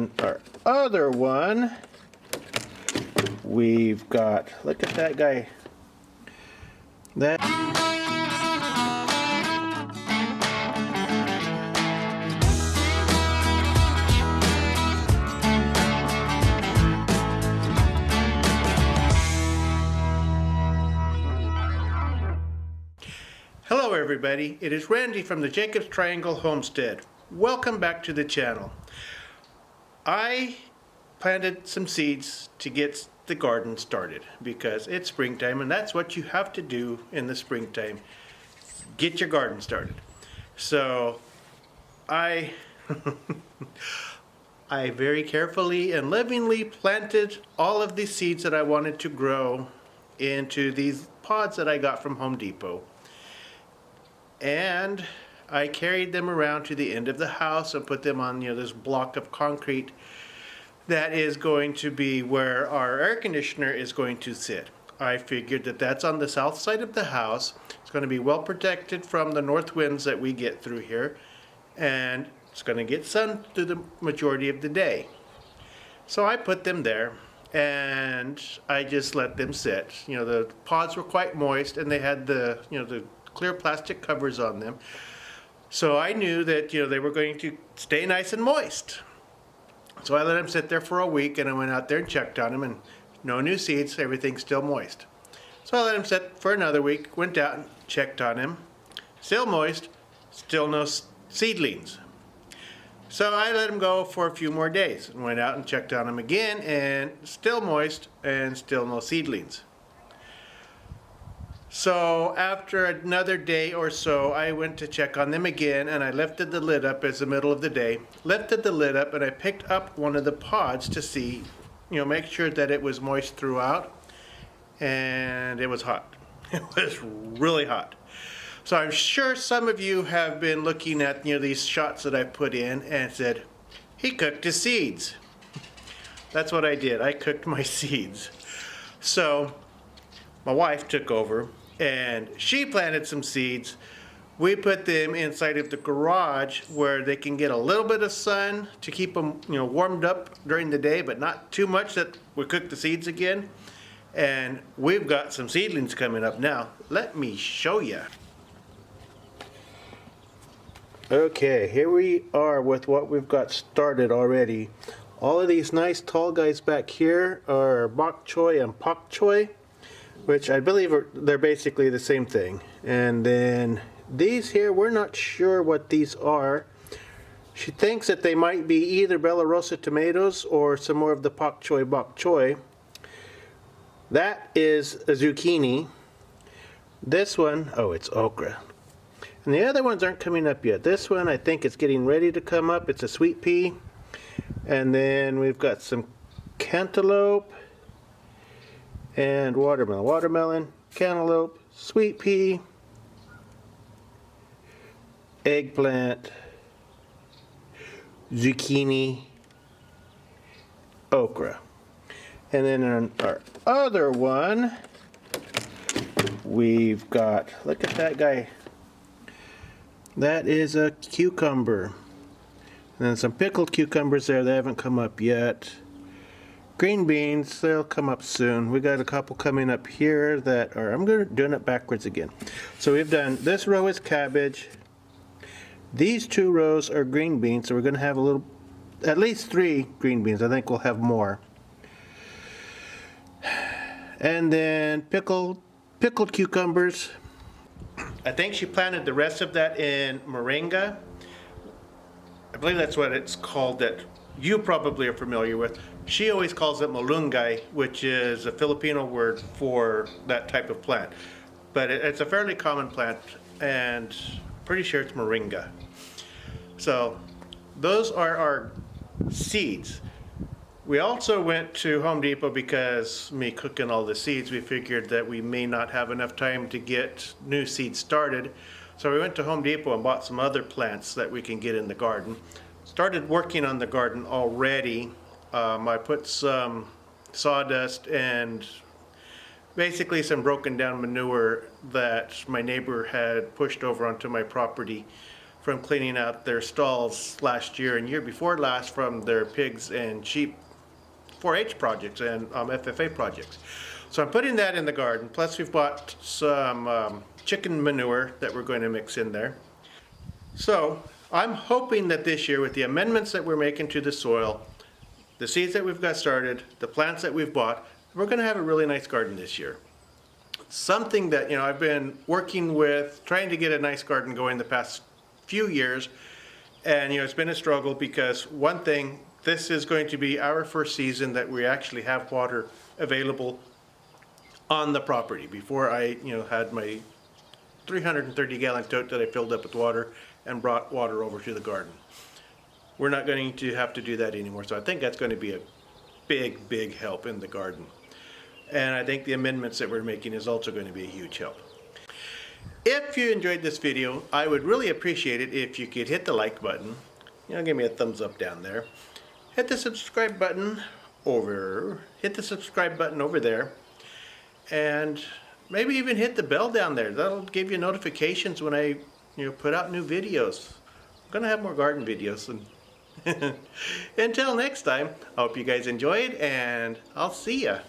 on our other one, we've got, look at that guy. That. Hello everybody, it is Randy from the Jacobs Triangle Homestead. Welcome back to the channel. I planted some seeds to get the garden started because it's springtime and that's what you have to do in the springtime. Get your garden started. So I very carefully and lovingly planted all of these seeds that I wanted to grow into these pods that I got from Home Depot. And I carried them around to the end of the house and put them on, this block of concrete that is going to be where our air conditioner is going to sit. I figured that that's on the south side of the house. It's going to be well protected from the north winds that we get through here, and it's going to get sun through the majority of the day. So I put them there and I just let them sit. The pods were quite moist and they had the clear plastic covers on them. So I knew that they were going to stay nice and moist. So I let them sit there for a week and I went out there and checked on them and no new seeds, everything's still moist. So I let them sit for another week, went out and checked on them, still moist, still no seedlings. So I let them go for a few more days and went out and checked on them again and still moist and still no seedlings. So after another day or so, I went to check on them again and I lifted the lid up as the middle of the day. Lifted the lid up and I picked up one of the pods to see, make sure that it was moist throughout, and it was hot. It was really hot. So I'm sure some of you have been looking at these shots that I put in and said, he cooked his seeds. That's what I did. I cooked my seeds. So my wife took over and she planted some seeds. We put them inside of the garage where they can get a little bit of sun to keep them, warmed up during the day, but not too much that we cook the seeds again. And we've got some seedlings coming up now. Let me show you. Okay, here we are with what we've got started already. All of these nice tall guys back here are bok choy and pak choy, which I believe they're basically the same thing. And then these here, we're not sure what these are. She thinks that they might be either Bella Rosa tomatoes or some more of the pak choy bok choy. That is a zucchini. This one, oh, it's okra. And the other ones aren't coming up yet. This one, I think it's getting ready to come up. It's a sweet pea. And then we've got some cantaloupe and watermelon, cantaloupe, sweet pea, eggplant, zucchini, okra. And then on our other one, we've got, look at that guy. That is a cucumber. And then some pickled cucumbers there. They haven't come up yet. Green beans, they'll come up soon. We got a couple coming up here that are, I'm doing it backwards again. So we've done, this row is cabbage. These two rows are green beans, so we're going to have at least 3 green beans. I think we'll have more. And then pickled cucumbers. I think she planted the rest of that in moringa. I believe that's what it's called, that you probably are familiar with. She always calls it malunggay, which is a Filipino word for that type of plant. But it's a fairly common plant, and pretty sure it's moringa. So those are our seeds. We also went to Home Depot because me cooking all the seeds, we figured that we may not have enough time to get new seeds started. So we went to Home Depot and bought some other plants that we can get in the garden. Started working on the garden already. I put some sawdust and basically some broken down manure that my neighbor had pushed over onto my property from cleaning out their stalls last year and year before last from their pigs and sheep 4-H projects and FFA projects. So I'm putting that in the garden. Plus we've bought some chicken manure that we're going to mix in there. So I'm hoping that this year, with the amendments that we're making to the soil, the seeds that we've got started, the plants that we've bought, we're going to have a really nice garden this year. Something that, I've been working with, trying to get a nice garden going the past few years, and it's been a struggle because one thing, this is going to be our first season that we actually have water available on the property. Before I, had my 330-gallon tote that I filled up with water and brought water over to the garden. We're not going to have to do that anymore, so I think that's going to be a big, big help in the garden. And I think the amendments that we're making is also going to be a huge help. If you enjoyed this video, I would really appreciate it if you could hit the like button. Give me a thumbs up down there. Hit the subscribe button over there. And maybe even hit the bell down there. That'll give you notifications when I put out new videos. I'm going to have more garden videos. And until next time, I hope you guys enjoyed, and I'll see ya.